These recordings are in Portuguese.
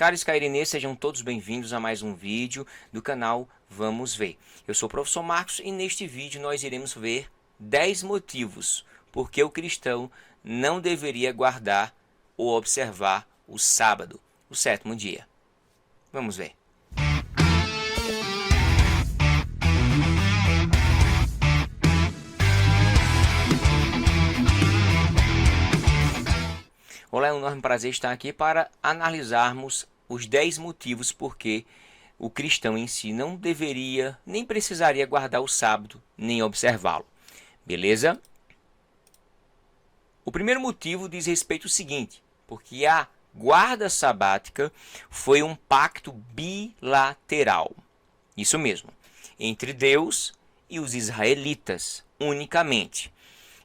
Caros Cairenês, sejam todos bem-vindos a mais um vídeo do canal Vamos Ver. Eu sou o professor Marcos e neste vídeo nós iremos ver 10 motivos por que o cristão não deveria guardar ou observar o sábado, o sétimo dia. Vamos ver. Olá, é um enorme prazer estar aqui para analisarmos os 10 motivos por que o cristão em si não deveria, nem precisaria guardar o sábado, nem observá-lo. Beleza? O primeiro motivo diz respeito ao seguinte, porque a guarda sabática foi um pacto bilateral. Isso mesmo, entre Deus e os israelitas, unicamente.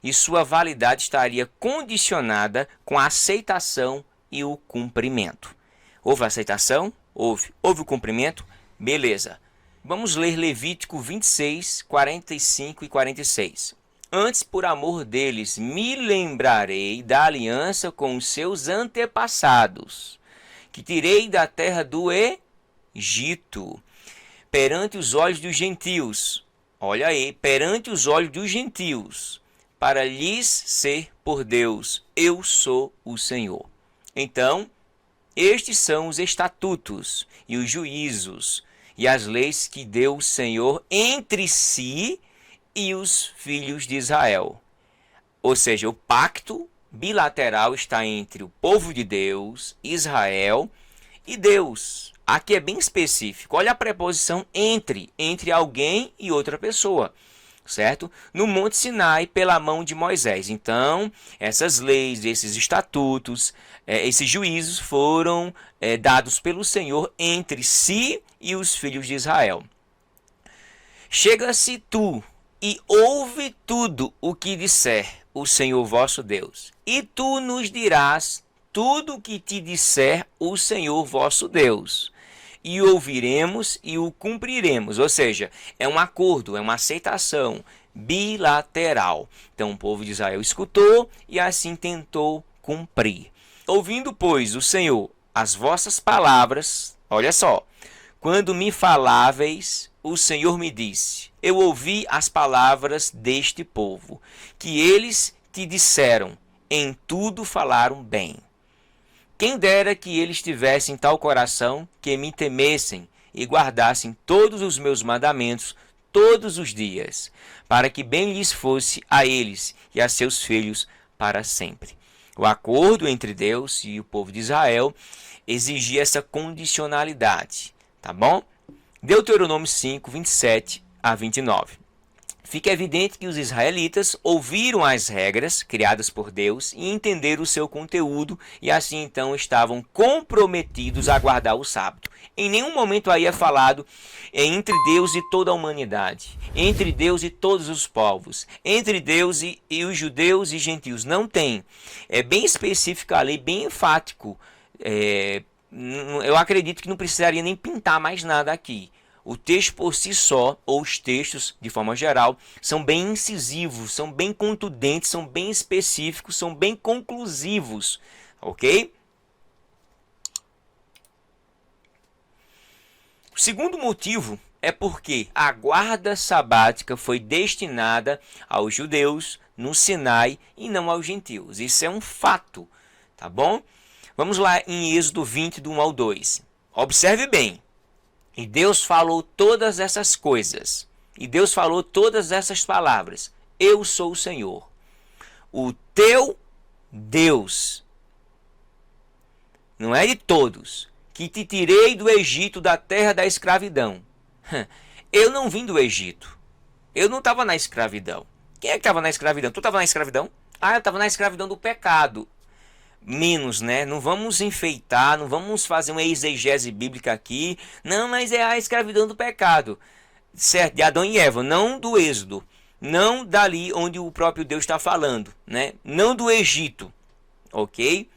E sua validade estaria condicionada com a aceitação e o cumprimento. Houve aceitação? Houve. Houve o cumprimento? Beleza. Vamos ler Levítico 26, 45 e 46. Antes, por amor deles, me lembrarei da aliança com os seus antepassados, que tirei da terra do Egito, perante os olhos dos gentios. Olha aí, perante os olhos dos gentios, para lhes ser por Deus, eu sou o Senhor. Então, estes são os estatutos e os juízos e as leis que deu o Senhor entre si e os filhos de Israel. Ou seja, o pacto bilateral está entre o povo de Deus, Israel e Deus. Aqui é bem específico. Olha a preposição entre alguém e outra pessoa. Certo? No Monte Sinai, pela mão de Moisés. Então, essas leis, esses estatutos, esses juízos foram dados pelo Senhor entre si e os filhos de Israel. Chega-se tu e ouve tudo o que disser o Senhor vosso Deus, e tu nos dirás tudo o que te disser o Senhor vosso Deus. E ouviremos e o cumpriremos. Ou seja, é um acordo, é uma aceitação bilateral. Então o povo de Israel escutou e assim tentou cumprir. Ouvindo, pois, o Senhor as vossas palavras, olha só, quando me faláveis, o Senhor me disse, eu ouvi as palavras deste povo, que eles te disseram, em tudo falaram bem. Quem dera que eles tivessem tal coração que me temessem e guardassem todos os meus mandamentos todos os dias, para que bem lhes fosse a eles e a seus filhos para sempre. O acordo entre Deus e o povo de Israel exigia essa condicionalidade, tá bom? Deuteronômio 5, 27 a 29. Fica evidente que os israelitas ouviram as regras criadas por Deus e entenderam o seu conteúdo e assim então estavam comprometidos a guardar o sábado. Em nenhum momento aí é falado entre Deus e toda a humanidade, entre Deus e todos os povos, entre Deus e os judeus e gentios. Não tem. É bem específico ali, bem enfático. Eu acredito que não precisaria nem pintar mais nada aqui. O texto por si só, ou os textos de forma geral, são bem incisivos, são bem contundentes, são bem específicos, são bem conclusivos, ok? O segundo motivo é porque a guarda sabática foi destinada aos judeus no Sinai e não aos gentios. Isso é um fato, tá bom? Vamos lá em Êxodo 20, do 1 ao 2. Observe bem. E Deus falou todas essas coisas. E Deus falou todas essas palavras. Eu sou o Senhor, o teu Deus. Não é de todos. Que te tirei do Egito, da terra da escravidão. Eu não vim do Egito. Eu não estava na escravidão. Quem é que estava na escravidão? Tu estava na escravidão? Ah, eu estava na escravidão do pecado. Menos, né? Não vamos enfeitar, não vamos fazer uma exegese bíblica aqui. Não, mas é a escravidão do pecado, certo? De Adão e Eva, não do Êxodo. Não dali onde o próprio Deus está falando, né? Não do Egito, ok?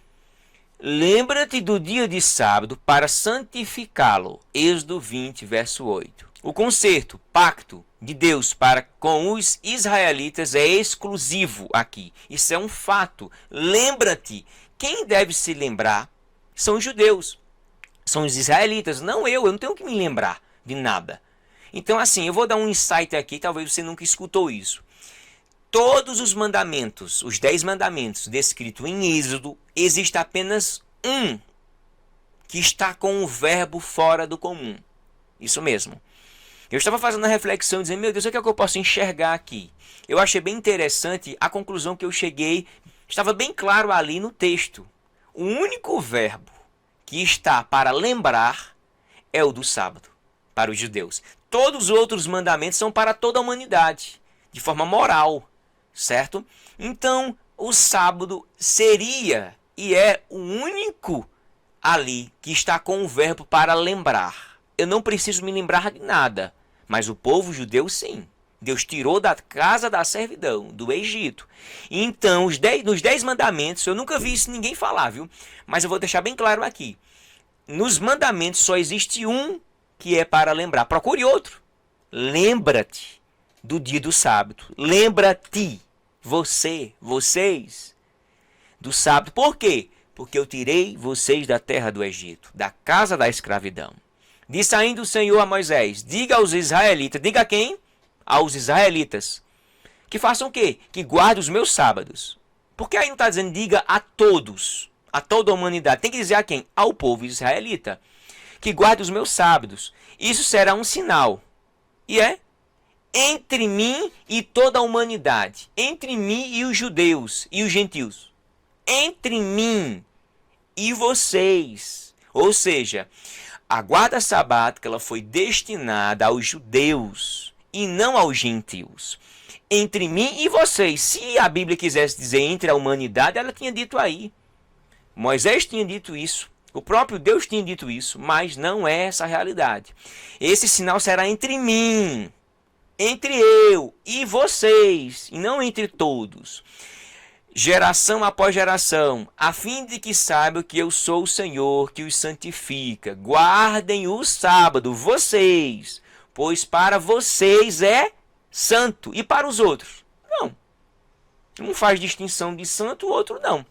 Lembra-te do dia de sábado para santificá-lo. Êxodo 20, verso 8. O concerto, pacto de Deus para com os israelitas é exclusivo aqui. Isso é um fato. Lembra-te. Quem deve se lembrar são os judeus. São os israelitas, não eu não tenho que me lembrar de nada. Então assim, eu vou dar um insight aqui, talvez você nunca escutou isso. Todos os mandamentos, os 10 mandamentos descritos em Êxodo, existe apenas um que está com o verbo fora do comum. Isso mesmo. Eu estava fazendo a reflexão, dizendo, meu Deus, o que é que eu posso enxergar aqui? Eu achei bem interessante a conclusão que eu cheguei, estava bem claro ali no texto. O único verbo que está para lembrar é o do sábado, para os judeus. Todos os outros mandamentos são para toda a humanidade, de forma moral, certo? Então, o sábado seria e é o único ali que está com o verbo para lembrar. Eu não preciso me lembrar de nada, mas o povo judeu sim. Deus tirou da casa da servidão, do Egito. Então, nos 10 mandamentos, eu nunca vi isso ninguém falar, viu? Mas eu vou deixar bem claro aqui. Nos mandamentos só existe um que é para lembrar. Procure outro. Lembra-te do dia do sábado. Lembra-te, vocês, do sábado. Por quê? Porque eu tirei vocês da terra do Egito, da casa da escravidão. Disse ainda o Senhor a Moisés, diga aos israelitas, diga a quem? Aos israelitas, que façam o quê? Que guardem os meus sábados. Porque aí não está dizendo diga a todos, a toda a humanidade. Tem que dizer a quem? Ao povo israelita, que guarde os meus sábados. Isso será um sinal. E é entre mim e toda a humanidade, entre mim e os judeus e os gentios, entre mim e vocês. Ou seja, a guarda sabática ela foi destinada aos judeus e não aos gentios. Entre mim e vocês. Se a Bíblia quisesse dizer entre a humanidade, ela tinha dito aí. Moisés tinha dito isso. O próprio Deus tinha dito isso. Mas não é essa a realidade. Esse sinal será entre mim, entre eu e vocês, e não entre todos. Geração após geração, a fim de que saibam que eu sou o Senhor que os santifica. Guardem o sábado, vocês, pois para vocês é santo. E para os outros? Não. Não faz distinção de santo, o outro não.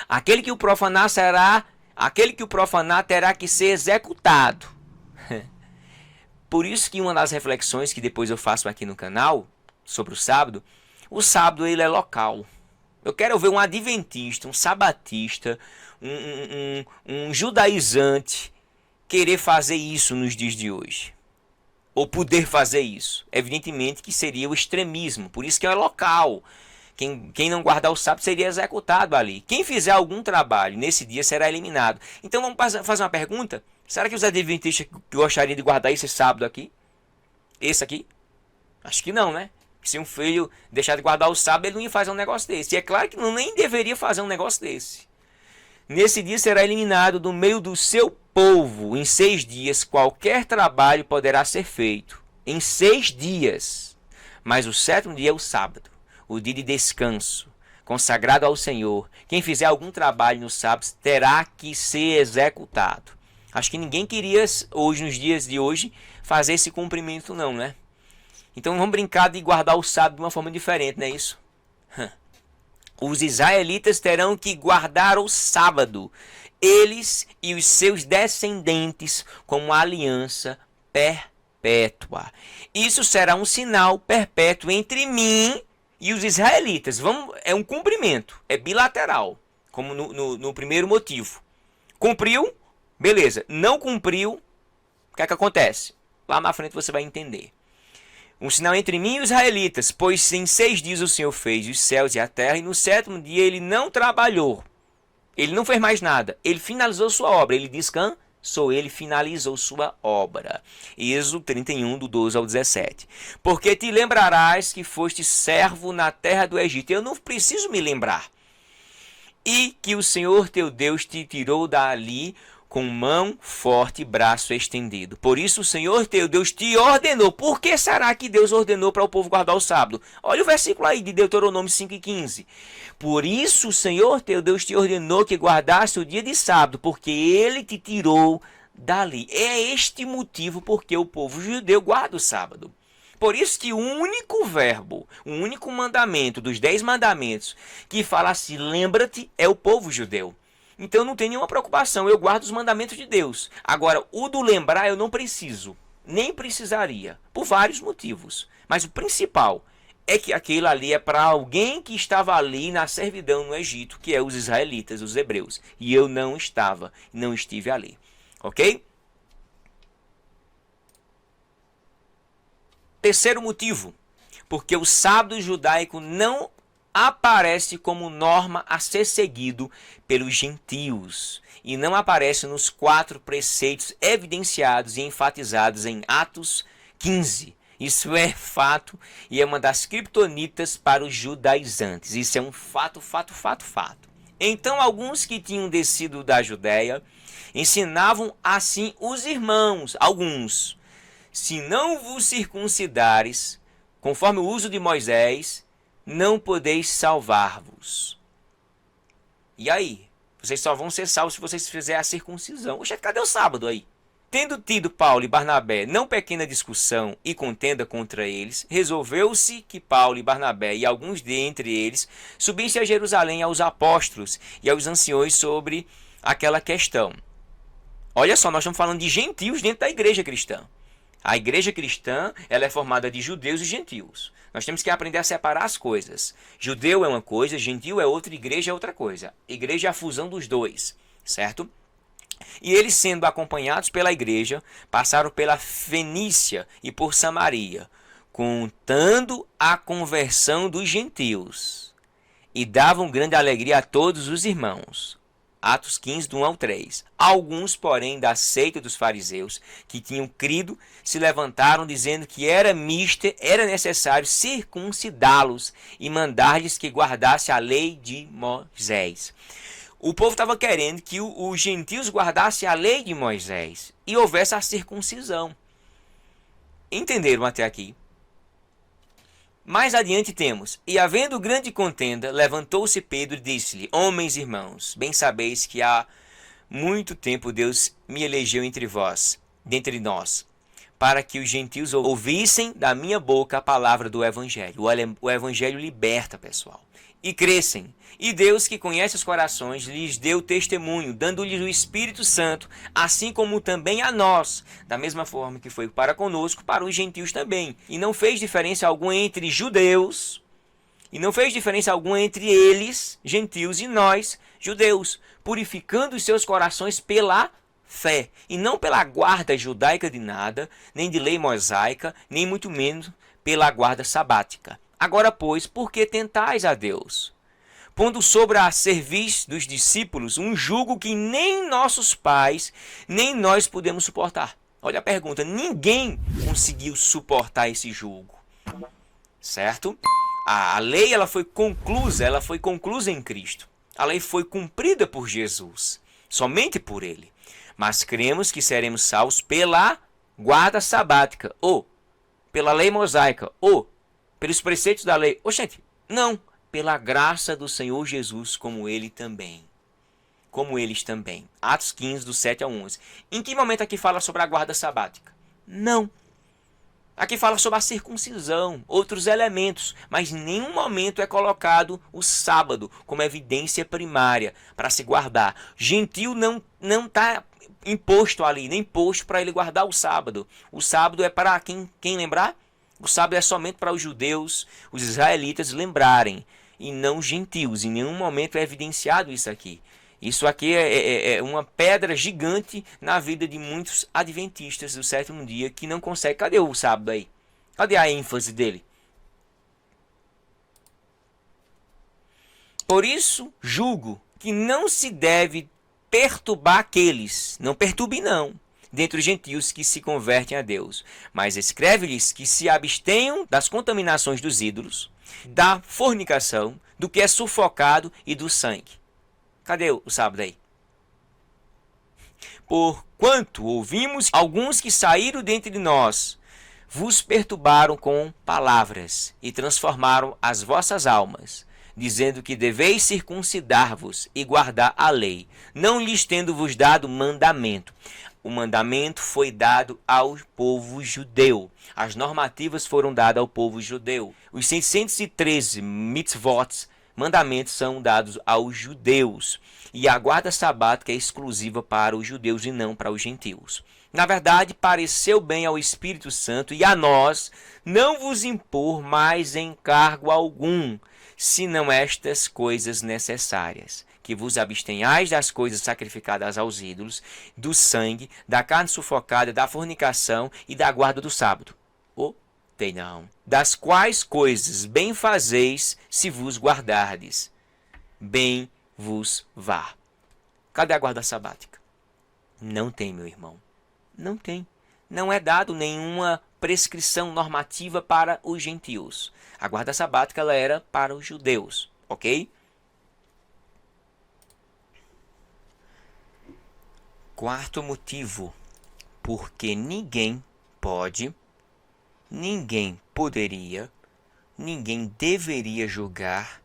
Aquele que o profanar terá que ser executado. Por isso que uma das reflexões que depois eu faço aqui no canal sobre o sábado ele é local. Eu quero ver um adventista, um sabatista, um judaizante querer fazer isso nos dias de hoje. Ou poder fazer isso. Evidentemente que seria o extremismo. Por isso que é local. Quem não guardar o sábado seria executado ali. Quem fizer algum trabalho nesse dia será eliminado. Então vamos fazer uma pergunta. Será que os adventistas gostariam de guardar esse sábado aqui? Esse aqui? Acho que não, né? Se um filho deixar de guardar o sábado, ele não ia fazer um negócio desse. E é claro que nem deveria fazer um negócio desse. Nesse dia será eliminado do meio do seu povo. Em 6 dias, qualquer trabalho poderá ser feito. Em 6 dias. Mas o 7º dia é o sábado. O dia de descanso. Consagrado ao Senhor. Quem fizer algum trabalho no sábado terá que ser executado. Acho que ninguém queria, hoje, nos dias de hoje, fazer esse cumprimento não, né? Então vamos brincar de guardar o sábado de uma forma diferente, não é isso? Os israelitas terão que guardar o sábado, eles e os seus descendentes, como uma aliança perpétua. Isso será um sinal perpétuo entre mim e os israelitas. É um cumprimento, é bilateral, como no primeiro motivo. Cumpriu? Beleza. Não cumpriu? O que é que acontece? Lá na frente você vai entender. Um sinal entre mim e os israelitas, pois em 6 dias o Senhor fez os céus e a terra, e no 7º dia ele não trabalhou. Ele não fez mais nada. Ele finalizou sua obra. Ele descansou. Ele finalizou sua obra. Êxodo 31, do 12 ao 17. Porque te lembrarás que foste servo na terra do Egito. Eu não preciso me lembrar. E que o Senhor teu Deus te tirou dali com mão forte e braço estendido. Por isso o Senhor teu Deus te ordenou. Por que será que Deus ordenou para o povo guardar o sábado? Olha o versículo aí de Deuteronômio 5:15. Por isso o Senhor teu Deus te ordenou que guardasse o dia de sábado, porque ele te tirou dali. É este motivo porque o povo judeu guarda o sábado. Por isso que o único verbo, o único mandamento dos 10 mandamentos que fala assim, lembra-te, é o povo judeu. Então não tem nenhuma preocupação, eu guardo os mandamentos de Deus. Agora, o do lembrar eu não preciso, nem precisaria, por vários motivos. Mas o principal é que aquilo ali é para alguém que estava ali na servidão no Egito, que é os israelitas, os hebreus. E eu não estava, não estive ali. Ok? Terceiro motivo, porque o sábado judaico não aparece como norma a ser seguido pelos gentios e não aparece nos 4 preceitos evidenciados e enfatizados em Atos 15. Isso é fato e é uma das criptonitas para os judaizantes. Isso é um fato. Então, alguns que tinham descido da Judéia ensinavam assim os irmãos, alguns: se não vos circuncidares, conforme o uso de Moisés, não podeis salvar-vos. E aí? Vocês só vão ser salvos se vocês fizerem a circuncisão. Oxe, cadê o sábado aí? Tendo tido Paulo e Barnabé não pequena discussão e contenda contra eles, resolveu-se que Paulo e Barnabé e alguns dentre eles subissem a Jerusalém aos apóstolos e aos anciões sobre aquela questão. Olha só, nós estamos falando de gentios dentro da igreja cristã. A igreja cristã, ela é formada de judeus e gentios. Nós temos que aprender a separar as coisas. Judeu é uma coisa, gentio é outra, igreja é outra coisa. Igreja é a fusão dos dois, certo? E eles, sendo acompanhados pela igreja, passaram pela Fenícia e por Samaria, contando a conversão dos gentios, e davam grande alegria a todos os irmãos. Atos 15, do 1 ao 3. Alguns, porém, da seita dos fariseus, que tinham crido, se levantaram, dizendo que era necessário circuncidá-los e mandar-lhes que guardasse a lei de Moisés. O povo estava querendo que os gentios guardassem a lei de Moisés e houvesse a circuncisão. Entenderam até aqui? Mais adiante temos: e havendo grande contenda, levantou-se Pedro e disse-lhe: homens e irmãos, bem sabeis que há muito tempo Deus me elegeu dentre nós, para que os gentios ouvissem da minha boca a palavra do evangelho. O evangelho liberta, pessoal. E crescem. E Deus, que conhece os corações, lhes deu testemunho, dando-lhes o Espírito Santo, assim como também a nós, da mesma forma que foi para conosco, para os gentios também. E não fez diferença alguma entre judeus, e não fez diferença alguma entre eles, gentios, e nós, judeus, purificando os seus corações pela fé, e não pela guarda judaica de nada, nem de lei mosaica, nem muito menos pela guarda sabática. Agora, pois, por que tentais a Deus, pondo sobre a cerviz dos discípulos um jugo que nem nossos pais, nem nós podemos suportar? Olha a pergunta: ninguém conseguiu suportar esse jugo, certo? A lei ela foi conclusa em Cristo. A lei foi cumprida por Jesus, somente por Ele. Mas cremos que seremos salvos pela guarda sabática, ou pela lei mosaica, ou pelos preceitos da lei. Oxente, não. Pela graça do Senhor Jesus, como eles também. Atos 15, do 7 ao 11. Em que momento aqui fala sobre a guarda sabática? Não. Aqui fala sobre a circuncisão, outros elementos, mas em nenhum momento é colocado o sábado como evidência primária para se guardar. Gentio não está imposto ali, nem imposto para ele guardar o sábado. O sábado é para quem lembrar? O sábado é somente para os judeus, os israelitas lembrarem, e não os gentios. Em nenhum momento é evidenciado isso aqui. Isso aqui é uma pedra gigante na vida de muitos adventistas do sétimo dia que não conseguem. Cadê o sábado aí? Cadê a ênfase dele? Por isso, julgo que não se deve perturbar aqueles, não perturbe não, dentre os gentios que se convertem a Deus, mas escreve-lhes que se abstenham das contaminações dos ídolos, da fornicação, do que é sufocado e do sangue. Cadê o sábado aí? Porquanto ouvimos alguns que saíram dentre nós, vos perturbaram com palavras e transformaram as vossas almas, dizendo que deveis circuncidar-vos e guardar a lei, não lhes tendo-vos dado mandamento. O mandamento foi dado ao povo judeu. As normativas foram dadas ao povo judeu. Os 613 mitzvot mandamentos são dados aos judeus. E a guarda sabática é exclusiva para os judeus e não para os gentios. Na verdade, pareceu bem ao Espírito Santo e a nós não vos impor mais encargo algum, senão estas coisas necessárias: que vos abstenhais das coisas sacrificadas aos ídolos, do sangue, da carne sufocada, da fornicação e da guarda do sábado. Não. Das quais coisas bem fazeis se vos guardardes. Bem vos vá. Cadê a guarda sabática? Não tem, meu irmão. Não tem. Não é dado nenhuma prescrição normativa para os gentios. A guarda sabática ela era para os judeus, ok? Quarto motivo, porque ninguém poderia, ninguém deveria julgar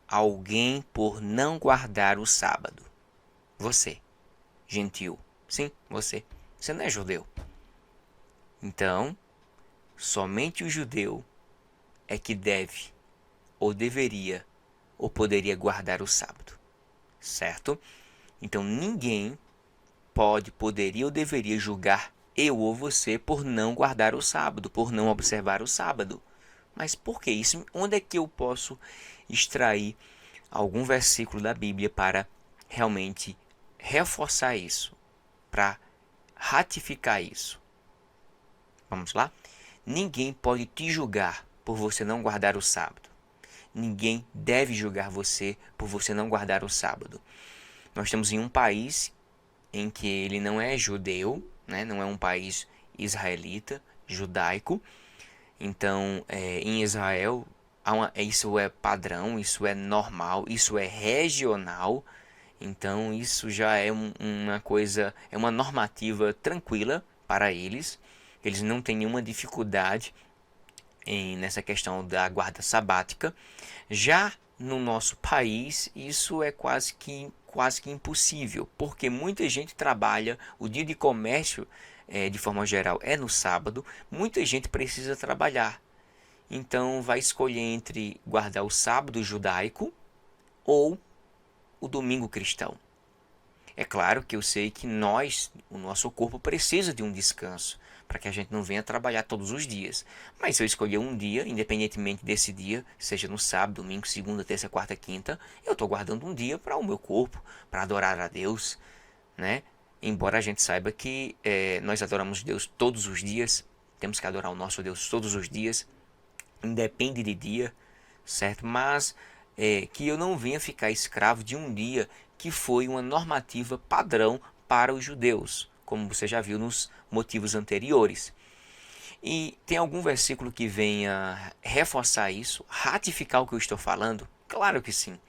alguém por não guardar o sábado. Você, gentil, sim, você não é judeu. Então, somente o judeu é que deve, ou deveria, ou poderia guardar o sábado, certo? Então, ninguém poderia ou deveria julgar eu ou você por não guardar o sábado, por não observar o sábado. Mas por que isso? Onde é que eu posso extrair algum versículo da Bíblia para realmente reforçar isso, para ratificar isso? Vamos lá? Ninguém pode te julgar por você não guardar o sábado. Ninguém deve julgar você por você não guardar o sábado. Nós estamos em um país em que ele não é judeu, né? Não é um país israelita, judaico. Então, em Israel, isso é padrão, isso é normal, isso é regional. Então, isso já é uma coisa, é uma normativa tranquila para eles. Eles não têm nenhuma dificuldade nessa questão da guarda sabática. Já no nosso país, isso é quase que impossível, porque muita gente trabalha, o dia de comércio, de forma geral, é no sábado, muita gente precisa trabalhar. Então vai escolher entre guardar o sábado judaico ou o domingo cristão. É claro que eu sei que o nosso corpo precisa de um descanso, para que a gente não venha trabalhar todos os dias. Mas se eu escolher um dia, independentemente desse dia, seja no sábado, domingo, segunda, terça, quarta, quinta, eu estou guardando um dia para o meu corpo, para adorar a Deus, né? Embora a gente saiba que nós adoramos Deus todos os dias, temos que adorar o nosso Deus todos os dias, independe de dia, certo? Mas que eu não venha ficar escravo de um dia que foi uma normativa padrão para os judeus, como você já viu nos motivos anteriores. E tem algum versículo que venha reforçar isso, ratificar o que eu estou falando? Claro que sim.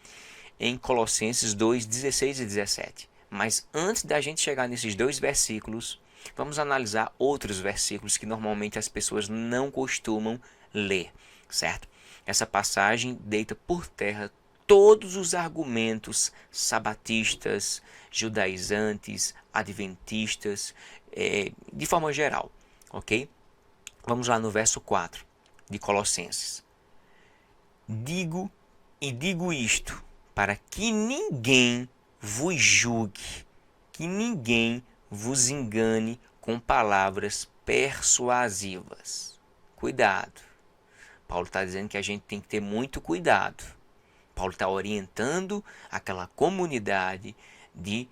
Em Colossenses 2, 16 e 17. Mas antes da gente chegar nesses dois versículos, vamos analisar outros versículos que normalmente as pessoas não costumam ler, certo? Essa passagem deita por terra todos os argumentos sabatistas, judaizantes, adventistas, de forma geral, ok? Vamos lá no verso 4 de Colossenses. Digo isto, para que ninguém vos julgue, que ninguém vos engane com palavras persuasivas. Cuidado. Paulo está dizendo que a gente tem que ter muito cuidado. Paulo está orientando aquela comunidade de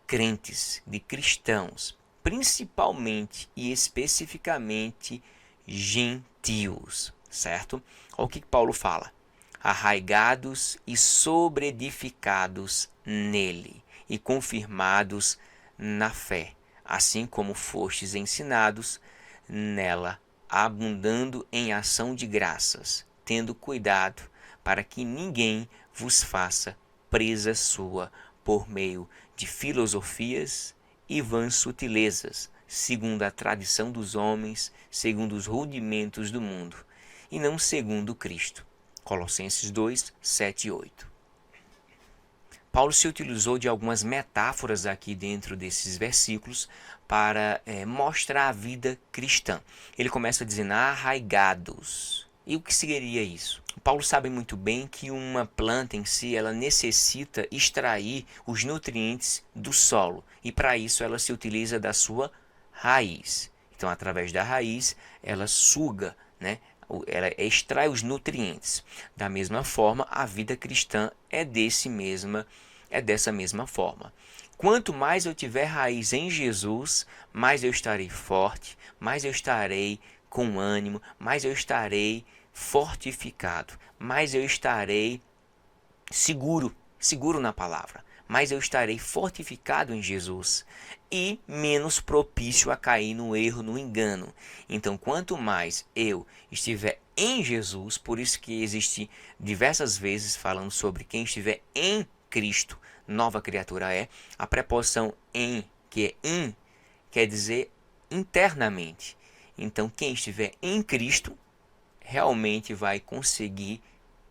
crentes, de cristãos, principalmente e especificamente gentios, certo? Olha o que Paulo fala: arraigados e sobreedificados nele e confirmados na fé, assim como fostes ensinados nela, abundando em ação de graças, tendo cuidado para que ninguém vos faça presa sua por meio de filosofias e vãs sutilezas, segundo a tradição dos homens, segundo os rudimentos do mundo, e não segundo Cristo. Colossenses 2, 7 e 8. Paulo se utilizou de algumas metáforas aqui dentro desses versículos para mostrar a vida cristã. Ele começa dizendo arraigados. E o que seria isso? Paulo sabe muito bem que uma planta em si, ela necessita extrair os nutrientes do solo. E para isso ela se utiliza da sua raiz. Então, através da raiz, ela suga, né? Ela extrai os nutrientes. Da mesma forma, a vida cristã é dessa mesma forma. Quanto mais eu tiver raiz em Jesus, mais eu estarei forte, mais eu estarei com ânimo, mais eu estarei fortificado, mais eu estarei seguro na palavra, mais eu estarei fortificado em Jesus e menos propício a cair no erro, no engano. Então, quanto mais eu estiver em Jesus, por isso que existe diversas vezes falando sobre quem estiver em Cristo, nova criatura é. A preposição em, que é in, quer dizer internamente. Então, quem estiver em Cristo realmente vai conseguir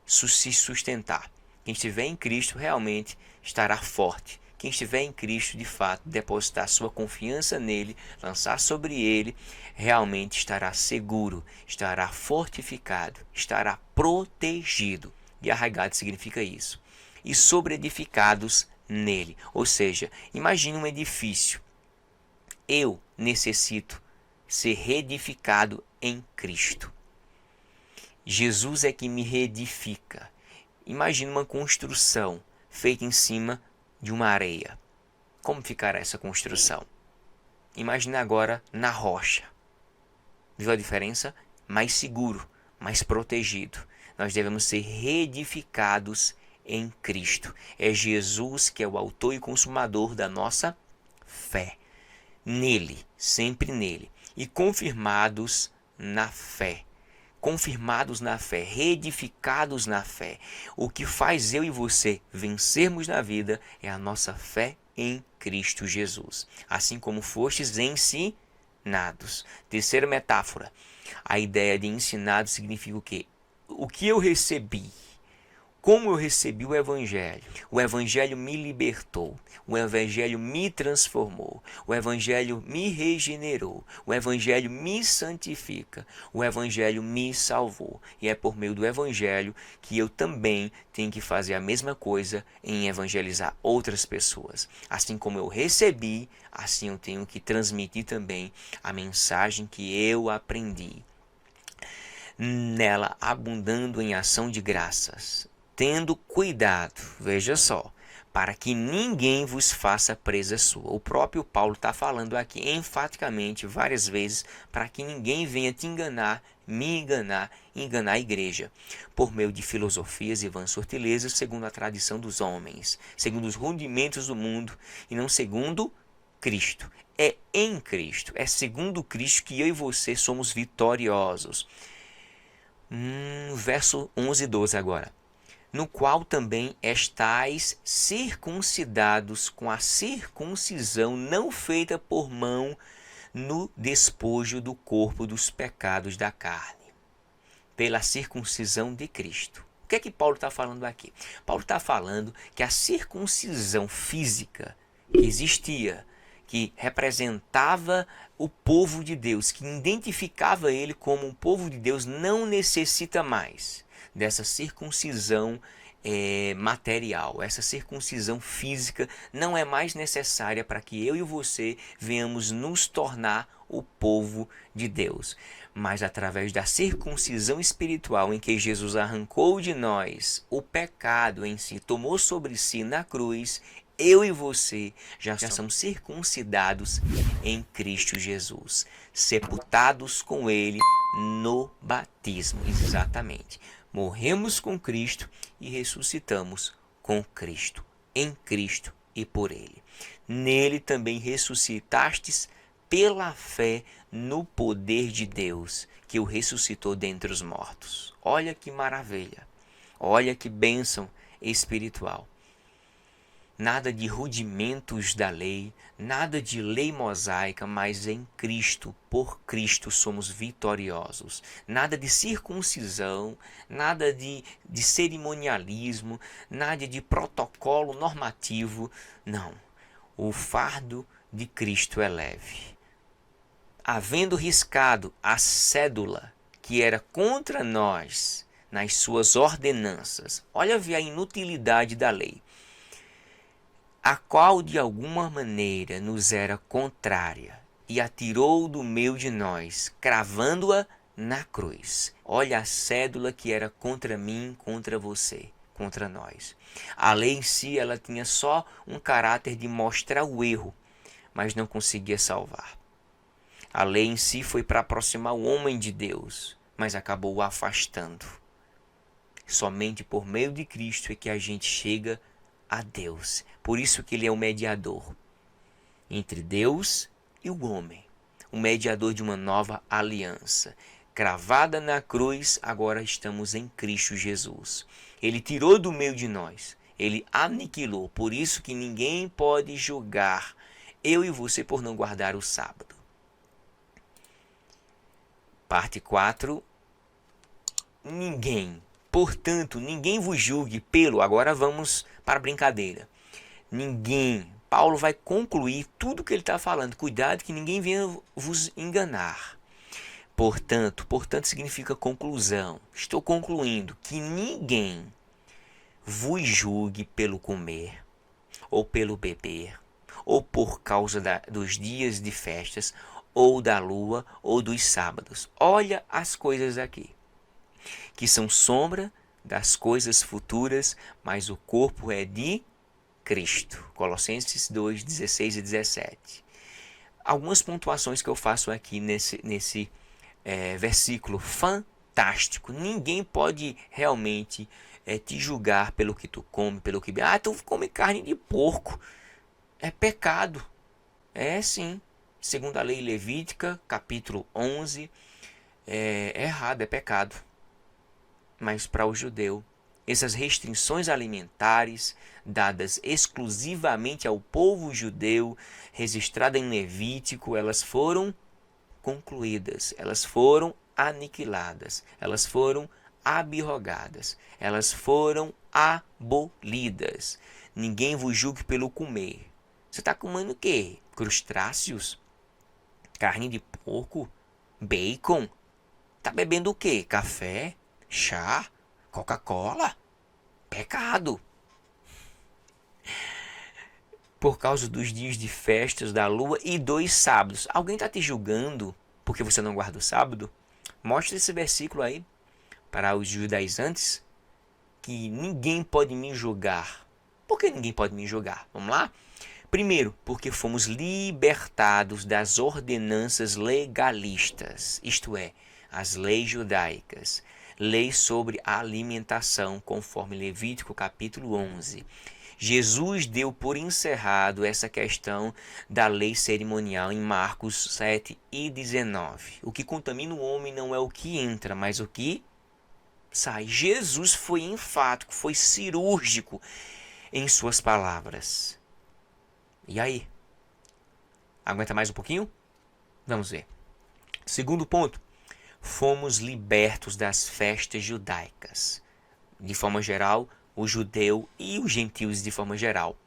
se sustentar. Quem estiver em Cristo realmente estará forte. Quem estiver em Cristo, de fato, depositar sua confiança nele, lançar sobre ele, realmente estará seguro, estará fortificado, estará protegido. E arraigado significa isso. E sobreedificados nele. Ou seja, imagine um edifício. Eu necessito ser reedificado em Cristo. Jesus é que me reedifica. Imagine uma construção feita em cima de uma areia. Como ficará essa construção? Imagine agora na rocha. Viu a diferença? Mais seguro, mais protegido. Nós devemos ser reedificados em Cristo. É Jesus que é o autor e consumador da nossa fé. Nele, sempre nele. E confirmados na fé. Confirmados na fé, reedificados na fé. O que faz eu e você vencermos na vida é a nossa fé em Cristo Jesus. Assim como fostes ensinados. Terceira metáfora. A ideia de ensinado significa o quê? O que eu recebi. Como eu recebi o Evangelho me libertou, o Evangelho me transformou, o Evangelho me regenerou, o Evangelho me santifica, o Evangelho me salvou. E é por meio do Evangelho que eu também tenho que fazer a mesma coisa em evangelizar outras pessoas. Assim como eu recebi, assim eu tenho que transmitir também a mensagem que eu aprendi. Nela abundando em ação de graças, tendo cuidado, veja só, para que ninguém vos faça presa sua. O próprio Paulo está falando aqui enfaticamente várias vezes para que ninguém venha te enganar, me enganar, enganar a igreja, por meio de filosofias e vãs sortilezas, segundo a tradição dos homens, segundo os rudimentos do mundo e não segundo Cristo. É em Cristo, é segundo Cristo que eu e você somos vitoriosos. Verso 11 e 12 agora. No qual também estais circuncidados com a circuncisão não feita por mão no despojo do corpo dos pecados da carne, pela circuncisão de Cristo. O que é que Paulo está falando aqui? Paulo está falando que a circuncisão física que existia, que representava o povo de Deus, que identificava ele como um povo de Deus, não necessita mais dessa circuncisão material. Essa circuncisão física não é mais necessária para que eu e você venhamos nos tornar o povo de Deus. Mas através da circuncisão espiritual, em que Jesus arrancou de nós o pecado em si, tomou sobre si na cruz, eu e você já somos circuncidados em Cristo Jesus, sepultados com Ele no batismo. Exatamente. Morremos com Cristo e ressuscitamos com Cristo, em Cristo e por Ele. Nele também ressuscitastes pela fé no poder de Deus, que o ressuscitou dentre os mortos. Olha que maravilha, olha que bênção espiritual. Nada de rudimentos da lei, nada de lei mosaica, mas em Cristo, por Cristo somos vitoriosos. Nada de circuncisão, nada de cerimonialismo, nada de protocolo normativo. Não, o fardo de Cristo é leve. Havendo riscado a cédula que era contra nós nas suas ordenanças. Olha ver a inutilidade da lei, a qual de alguma maneira nos era contrária, e a tirou do meio de nós, cravando-a na cruz. Olha a cédula que era contra mim, contra você, contra nós. A lei em si, ela tinha só um caráter de mostrar o erro, mas não conseguia salvar. A lei em si foi para aproximar o homem de Deus, mas acabou o afastando. Somente por meio de Cristo é que a gente chega a Deus. Por isso que ele é o mediador entre Deus e o homem, o mediador de uma nova aliança. Cravada na cruz, agora estamos em Cristo Jesus. Ele tirou do meio de nós, ele aniquilou. Por isso que ninguém pode julgar eu e você por não guardar o sábado. Parte 4. Ninguém. Portanto, ninguém vos julgue pelo... Agora vamos para a brincadeira. Ninguém. Paulo vai concluir tudo que ele está falando. Cuidado que ninguém venha vos enganar. Portanto significa conclusão. Estou concluindo que ninguém vos julgue pelo comer, ou pelo beber, ou por causa dos dias de festas, ou da lua, ou dos sábados. Olha as coisas aqui, que são sombra das coisas futuras, mas o corpo é de Cristo. Colossenses 2, 16 e 17. Algumas pontuações que eu faço aqui nesse versículo fantástico. Ninguém pode realmente te julgar pelo que tu come, pelo que... Ah, tu come carne de porco. É pecado. É sim. Segundo a lei levítica, capítulo 11, é errado, é pecado. Mas para o judeu, essas restrições alimentares dadas exclusivamente ao povo judeu, registrada em Levítico, elas foram concluídas, elas foram aniquiladas, elas foram abrogadas, elas foram abolidas. Ninguém vos julgue pelo comer. Você está comendo o quê? Crustáceos? Carne de porco? Bacon? Está bebendo o quê? Café? Chá? Coca-Cola? Pecado. Por causa dos dias de festas, da lua e dos sábados. Alguém está te julgando porque você não guarda o sábado? Mostra esse versículo aí para os judaizantes, que ninguém pode me julgar. Por que ninguém pode me julgar? Vamos lá? Primeiro, porque fomos libertados das ordenanças legalistas, isto é, as leis judaicas. Leis sobre a alimentação, conforme Levítico capítulo 11. Jesus deu por encerrado essa questão da lei cerimonial em Marcos 7 e 19. O que contamina o homem não é o que entra, mas o que sai. Jesus foi enfático, foi cirúrgico em suas palavras. E aí? Aguenta mais um pouquinho? Vamos ver. Segundo ponto. Fomos libertos das festas judaicas. De forma geral, o judeu e os gentios de forma geral.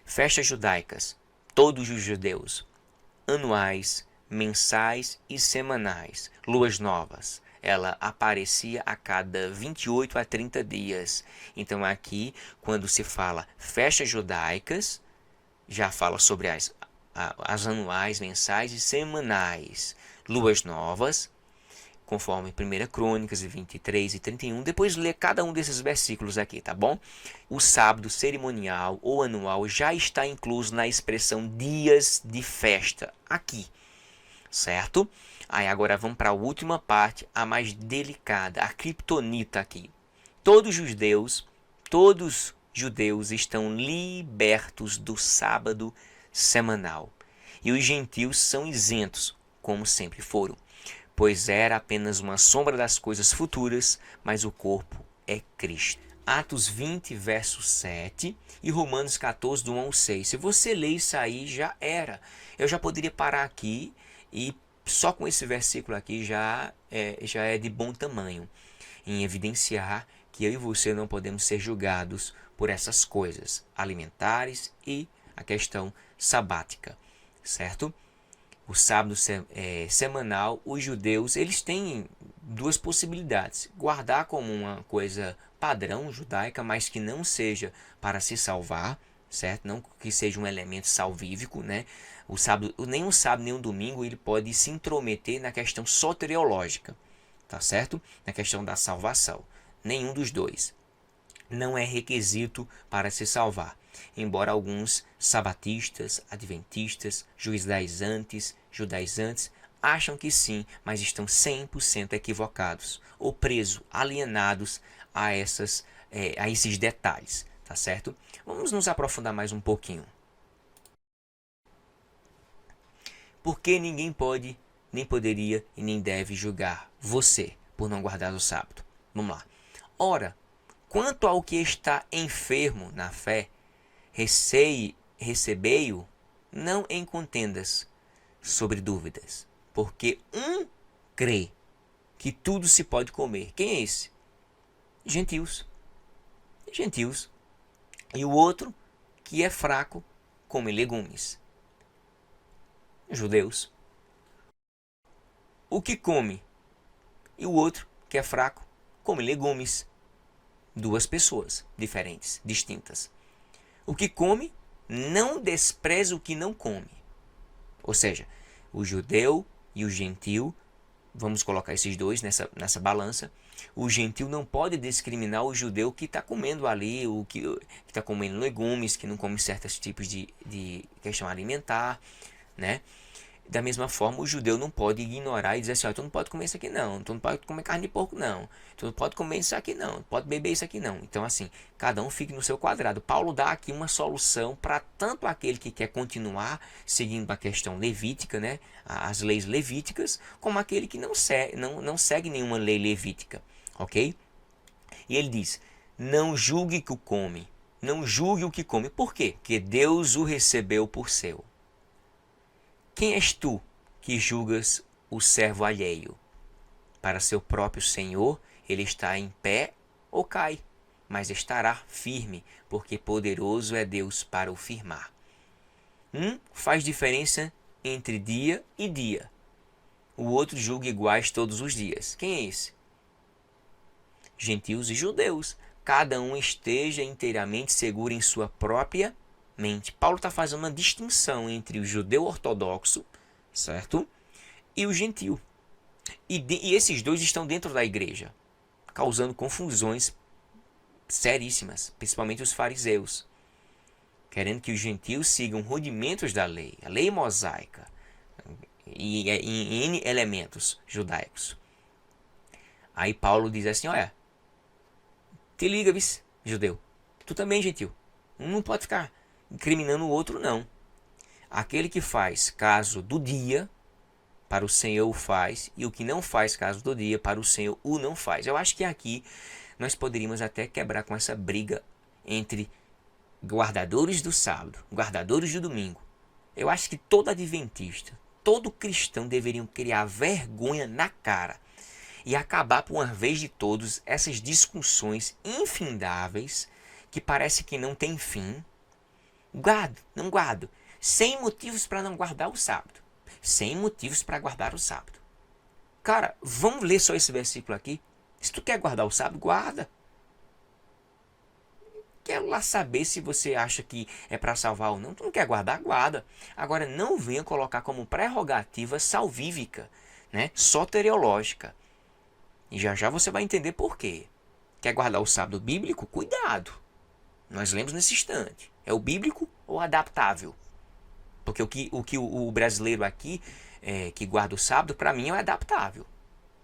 Festas judaicas, todos os judeus, anuais, mensais e semanais. Luas novas, ela aparecia a cada 28 a 30 dias. Então aqui, quando se fala festas judaicas, já fala sobre as anuais, mensais e semanais. Luas novas, conforme 1 Crônicas 23 e 31, depois lê cada um desses versículos aqui, tá bom? O sábado cerimonial ou anual já está incluso na expressão dias de festa, aqui, certo? Aí agora vamos para a última parte, a mais delicada, a criptonita aqui. Todos judeus estão libertos do sábado semanal, e os gentios são isentos, como sempre foram, pois era apenas uma sombra das coisas futuras, mas o corpo é Cristo. Atos 20, verso 7 e Romanos 14, do 1 ao 6. Se você ler isso aí, já era. Eu já poderia parar aqui e só com esse versículo aqui já é de bom tamanho em evidenciar que eu e você não podemos ser julgados por essas coisas alimentares e a questão sabática, certo? O sábado semanal, os judeus, eles têm duas possibilidades: guardar como uma coisa padrão judaica, mas que não seja para se salvar, certo? Não que seja um elemento salvífico, né? O sábado, nem um sábado nem um domingo ele pode se intrometer na questão soteriológica, tá certo? Na questão da salvação. Nenhum dos dois. Não é requisito para se salvar. Embora alguns sabatistas, adventistas, judaizantes acham que sim, mas estão 100% equivocados ou presos, alienados a esses detalhes, tá certo? Vamos nos aprofundar mais um pouquinho. Porque ninguém pode, nem poderia e nem deve julgar você por não guardar o sábado. Vamos lá. Ora, quanto ao que está enfermo na fé, recebei-o, não em contendas sobre dúvidas, porque um crê que tudo se pode comer. Quem é esse? Gentios. Gentios. E o outro, que é fraco, come legumes. Judeus. O que come? E o outro, que é fraco, come legumes. Duas pessoas diferentes, distintas. O que come não despreza o que não come. Ou seja, o judeu e o gentil, vamos colocar esses dois nessa balança. O gentil não pode discriminar o judeu que está comendo ali, o que está comendo legumes, que não come certos tipos de questão alimentar, né? Da mesma forma, o judeu não pode ignorar e dizer assim: tu não pode comer isso aqui não, tu não pode comer carne de porco não, tu não pode comer isso aqui não, tu pode beber isso aqui não. Então assim, cada um fica no seu quadrado. Paulo dá aqui uma solução para tanto aquele que quer continuar seguindo a questão levítica, né, as leis levíticas, como aquele que não segue nenhuma lei levítica, ok? E ele diz: não julgue que o come, não julgue o que come. Por quê? Porque Deus o recebeu por seu. Quem és tu que julgas o servo alheio? Para seu próprio senhor, ele está em pé ou cai, mas estará firme, porque poderoso é Deus para o firmar. Faz diferença entre dia e dia. O outro julga iguais todos os dias. Quem é esse? Gentios e judeus. Cada um esteja inteiramente seguro em sua própria mente. Paulo está fazendo uma distinção entre o judeu ortodoxo, certo? E o gentil. E esses dois estão dentro da igreja, causando confusões seríssimas, principalmente os fariseus, querendo que os gentios sigam rudimentos da lei, a lei mosaica, e em N elementos judaicos. Aí Paulo diz assim: olha, te liga, judeu, tu também, gentil, um não pode ficar incriminando o outro, não. Aquele que faz caso do dia, para o Senhor o faz, e o que não faz caso do dia, para o Senhor o não faz. Eu acho que aqui nós poderíamos até quebrar com essa briga entre guardadores do sábado, guardadores do domingo. Eu acho que todo adventista, todo cristão deveriam criar vergonha na cara e acabar por uma vez de todos essas discussões infindáveis que parece que não tem fim. Guardo, não guardo. 100 motivos para não guardar o sábado. 100 motivos para guardar o sábado. Cara, vamos ler só esse versículo aqui. Se tu quer guardar o sábado, guarda. Quero lá saber se você acha que é para salvar ou não. Tu não quer guardar, guarda. Agora, não venha colocar como prerrogativa salvífica, né? Soteriológica. E já já você vai entender por quê. Quer guardar o sábado bíblico? Cuidado. Nós lemos nesse instante. É o bíblico ou adaptável? Porque o brasileiro aqui que guarda o sábado, para mim é adaptável.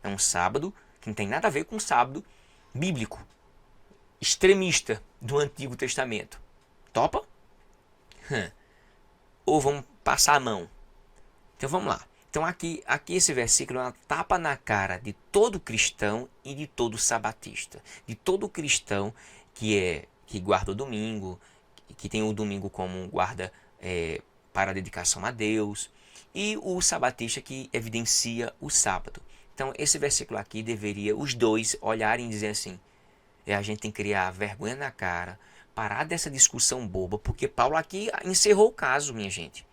É um sábado que não tem nada a ver com o sábado bíblico, extremista do Antigo Testamento. Topa? Ou vamos passar a mão? Então vamos lá. Então aqui esse versículo é uma tapa na cara de todo cristão e de todo sabatista. De todo cristão que guarda o domingo, que tem o domingo como guarda para a dedicação a Deus, e o sabatista que evidencia o sábado. Então esse versículo aqui deveria os dois olharem e dizer assim: a gente tem que criar vergonha na cara, parar dessa discussão boba, porque Paulo aqui encerrou o caso, minha gente.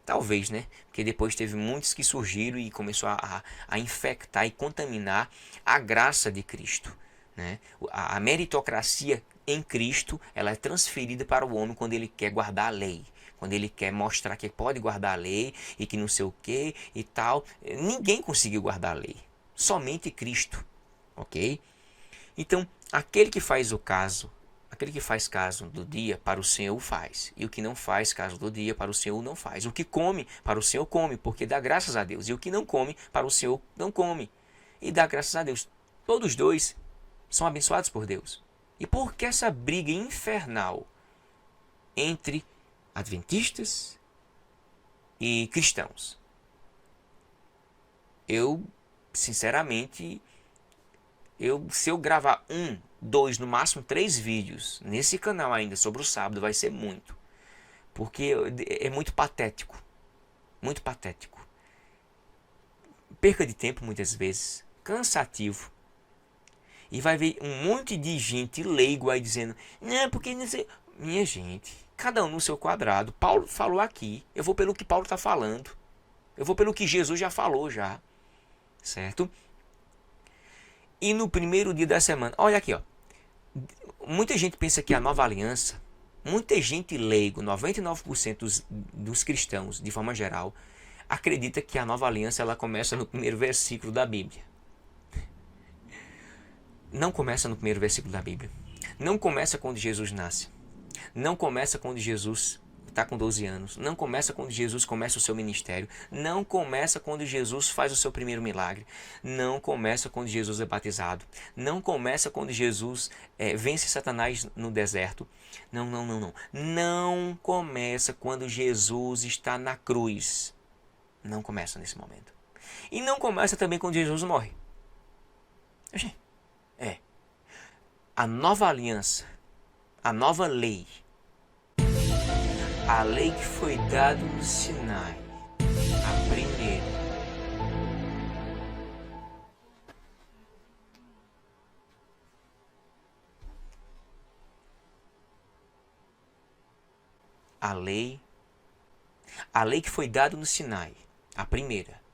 Talvez, né? Porque depois teve muitos que surgiram e começou a infectar e contaminar a graça de Cristo, né? A meritocracia em Cristo, ela é transferida para o homem quando ele quer guardar a lei. Quando ele quer mostrar que pode guardar a lei e que não sei o que e tal. Ninguém conseguiu guardar a lei. Somente Cristo. Ok? Então, aquele que faz caso do dia para o Senhor faz, e o que não faz caso do dia para o Senhor não faz. O que come para o Senhor come, porque dá graças a Deus, e o que não come para o Senhor não come, e dá graças a Deus. Todos os dois são abençoados por Deus. E por que essa briga infernal entre adventistas e cristãos? Eu, sinceramente, se eu gravar 1, 2, no máximo 3 vídeos nesse canal ainda sobre o sábado, vai ser muito. Porque é muito patético. Muito patético. Perca de tempo muitas vezes. Cansativo. E vai ver um monte de gente leigo aí dizendo, não, porque não sei. Minha gente, cada um no seu quadrado. Paulo falou aqui. Eu vou pelo que Paulo está falando. Eu vou pelo que Jesus já falou já. Certo? E no primeiro dia da semana, olha aqui, ó. Muita gente pensa que a nova aliança, muita gente leigo, 99% dos cristãos, de forma geral, acredita que a nova aliança ela começa no primeiro versículo da Bíblia. Não começa no primeiro versículo da Bíblia. Não começa quando Jesus nasce. Não começa quando Jesus está com 12 anos. Não começa quando Jesus começa o seu ministério. Não começa quando Jesus faz o seu primeiro milagre. Não começa quando Jesus é batizado. Não começa quando Jesus vence Satanás no deserto. Não, não, não, não. Não começa quando Jesus está na cruz. Não começa nesse momento. E não começa também quando Jesus morre. A nova aliança, a nova lei, a lei que foi dada no Sinai, a primeira. A lei que foi dada no Sinai, a primeira.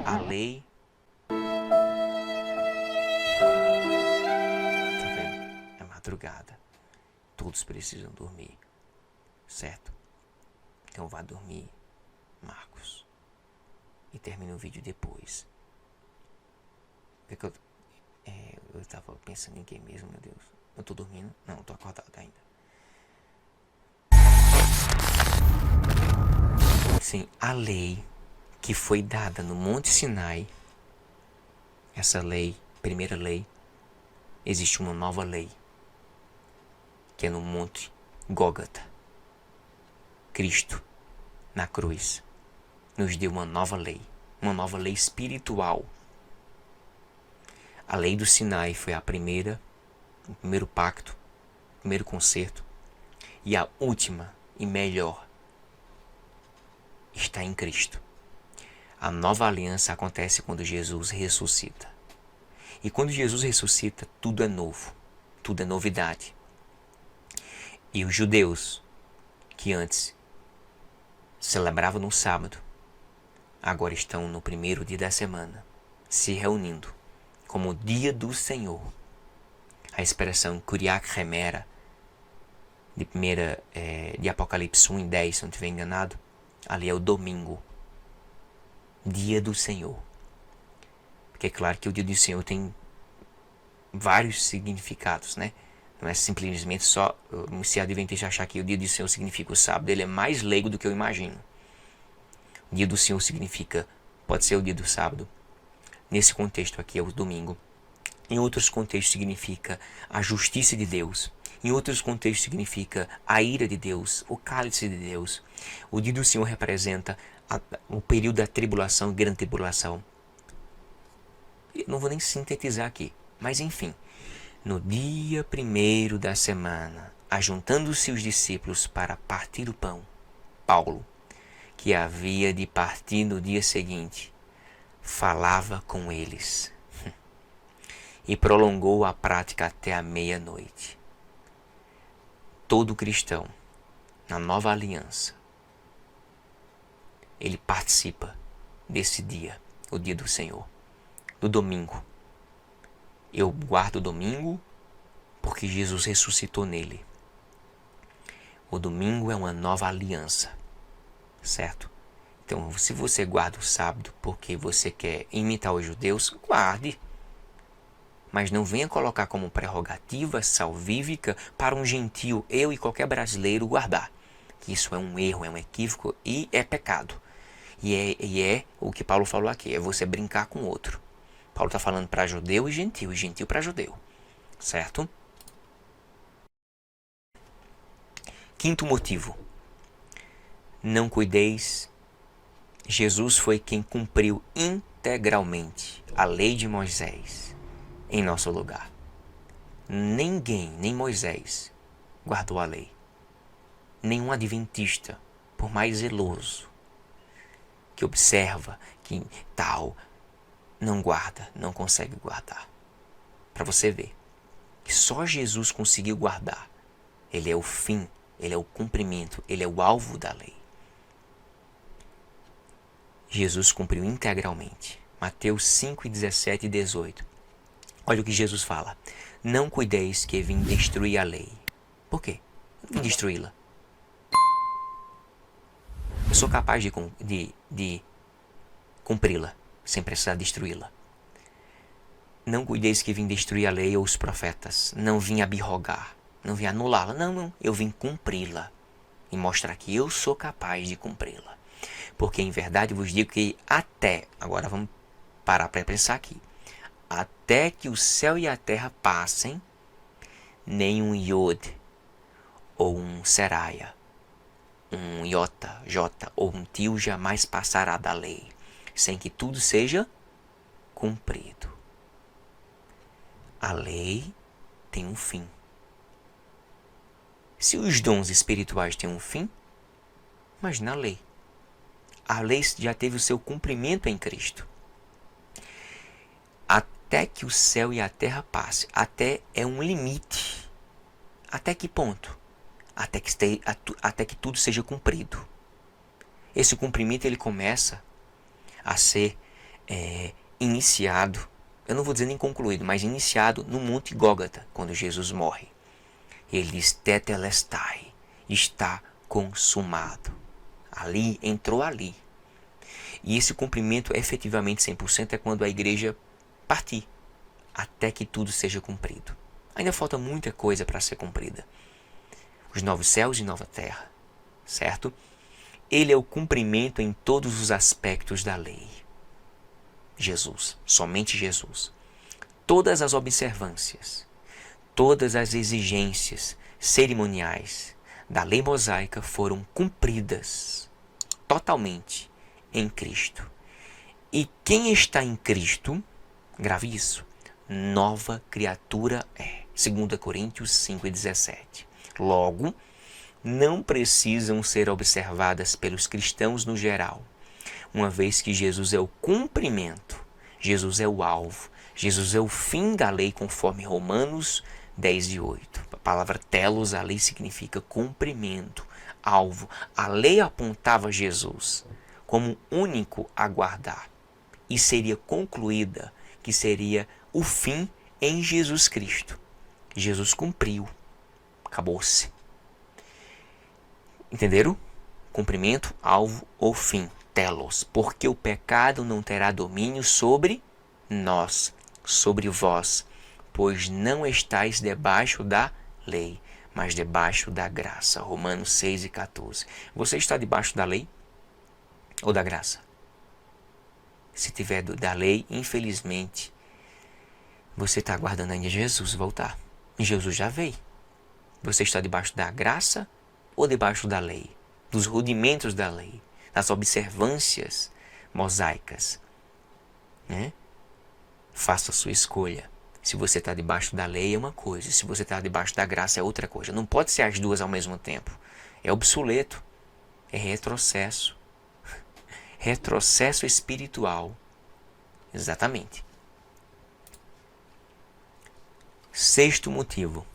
A lei. Tá vendo? É madrugada. Todos precisam dormir. Certo? Então vá dormir, Marcos. E termina o vídeo depois. Porque eu tava pensando em quem mesmo, meu Deus. Eu tô dormindo? Não, eu tô acordado ainda. Sim, a lei que foi dada no Monte Sinai, essa lei, primeira lei, existe uma nova lei, que é no Monte Gólgota. Cristo, na cruz, nos deu uma nova lei espiritual. A lei do Sinai foi a primeira, o primeiro pacto, o primeiro concerto, e a última e melhor está em Cristo. A nova aliança acontece quando Jesus ressuscita. E quando Jesus ressuscita, tudo é novo, tudo é novidade. E os judeus, que antes celebravam no sábado, agora estão no primeiro dia da semana, se reunindo como o dia do Senhor. A expressão Kuriak Remera, de Apocalipse 1 e 10, se não estiver enganado, ali é o domingo, dia do Senhor. Porque é claro que o dia do Senhor tem vários significados, né? Não é simplesmente só se adventista achar que o dia do Senhor significa o sábado. Ele é mais leigo do que eu imagino. O dia do Senhor significa, pode ser o dia do sábado. Nesse contexto aqui é o domingo. Em outros contextos significa a justiça de Deus. Em outros contextos significa a ira de Deus, o cálice de Deus. O dia do Senhor representa o período da tribulação, grande tribulação. Eu não vou nem sintetizar aqui, mas enfim. No dia primeiro da semana, ajuntando-se os discípulos para partir o pão, Paulo, que havia de partir no dia seguinte, falava com eles e prolongou a prática até a meia-noite. todo cristão, na nova aliança, ele participa desse dia, o dia do Senhor, do domingo. Eu guardo o domingo porque Jesus ressuscitou nele. O domingo é uma nova aliança, certo? Então, se você guarda o sábado porque você quer imitar os judeus, guarde. Mas não venha colocar como prerrogativa salvífica para um gentio, eu e qualquer brasileiro, guardar. Isso é um erro, é um equívoco e é pecado. E é o que Paulo falou aqui, é você brincar com o outro. Paulo está falando para judeu e gentil para judeu, certo? Quinto motivo, não cuideis. Jesus foi quem cumpriu integralmente a lei de Moisés em nosso lugar. Ninguém, nem Moisés, guardou a lei. Nenhum adventista, por mais zeloso, que observa, que tal, não guarda, não consegue guardar. Para você ver que só Jesus conseguiu guardar. Ele é o fim, ele é o cumprimento, ele é o alvo da lei. Jesus cumpriu integralmente. Mateus 5, 17 e 18. Olha o que Jesus fala. Não cuideis que vim destruir a lei. Por quê? Eu vim destruí-la. Eu sou capaz de cumpri-la, sem precisar destruí-la. Não cuideis que vim destruir a lei ou os profetas. Não vim abrogar, não vim anulá-la. Não. Eu vim cumpri-la. E mostrar que eu sou capaz de cumpri-la. Porque em verdade vos digo que agora vamos parar para pensar aqui. Até que o céu e a terra passem, nem um iod, ou um seraia, um iota, jota, ou um tio jamais passará da lei, sem que tudo seja cumprido. A lei tem um fim. Se os dons espirituais têm um fim, imagina a lei. A lei já teve o seu cumprimento em Cristo. Até que o céu e a terra passem. Até é um limite. Até que ponto? Até que tudo seja cumprido. Esse cumprimento ele começa a ser iniciado. Eu não vou dizer nem concluído, mas iniciado no Monte Gólgota, quando Jesus morre. Ele diz, tetelestai, está consumado. Ali, entrou ali. E esse cumprimento efetivamente 100% é quando a igreja partir, até que tudo seja cumprido. Ainda falta muita coisa para ser cumprida. Os novos céus e nova terra, certo? Ele é o cumprimento em todos os aspectos da lei. Jesus, somente Jesus. Todas as observâncias, todas as exigências cerimoniais da lei mosaica foram cumpridas totalmente em Cristo. E quem está em Cristo, grave isso, nova criatura é. 2 Coríntios 5,17. Logo, não precisam ser observadas pelos cristãos no geral, uma vez que Jesus é o cumprimento, Jesus é o alvo, Jesus é o fim da lei, conforme Romanos 10:8. A palavra telos, a lei significa cumprimento, alvo. A lei apontava Jesus como único a guardar e seria concluída, que seria o fim em Jesus Cristo. Jesus cumpriu, acabou-se. Entenderam? Cumprimento, alvo ou fim, telos, porque o pecado não terá domínio sobre nós, sobre vós, pois não estáis debaixo da lei, mas debaixo da graça. Romanos 6:14. Você está debaixo da lei ou da graça? Se tiver da lei, infelizmente, você está aguardando ainda Jesus voltar. E Jesus já veio. Você está debaixo da graça ou debaixo da lei? Dos rudimentos da lei, das observâncias mosaicas, né? Faça a sua escolha. Se você está debaixo da lei é uma coisa, se você está debaixo da graça é outra coisa. Não pode ser as duas ao mesmo tempo. É obsoleto, é retrocesso. Retrocesso espiritual. Exatamente. Sexto motivo.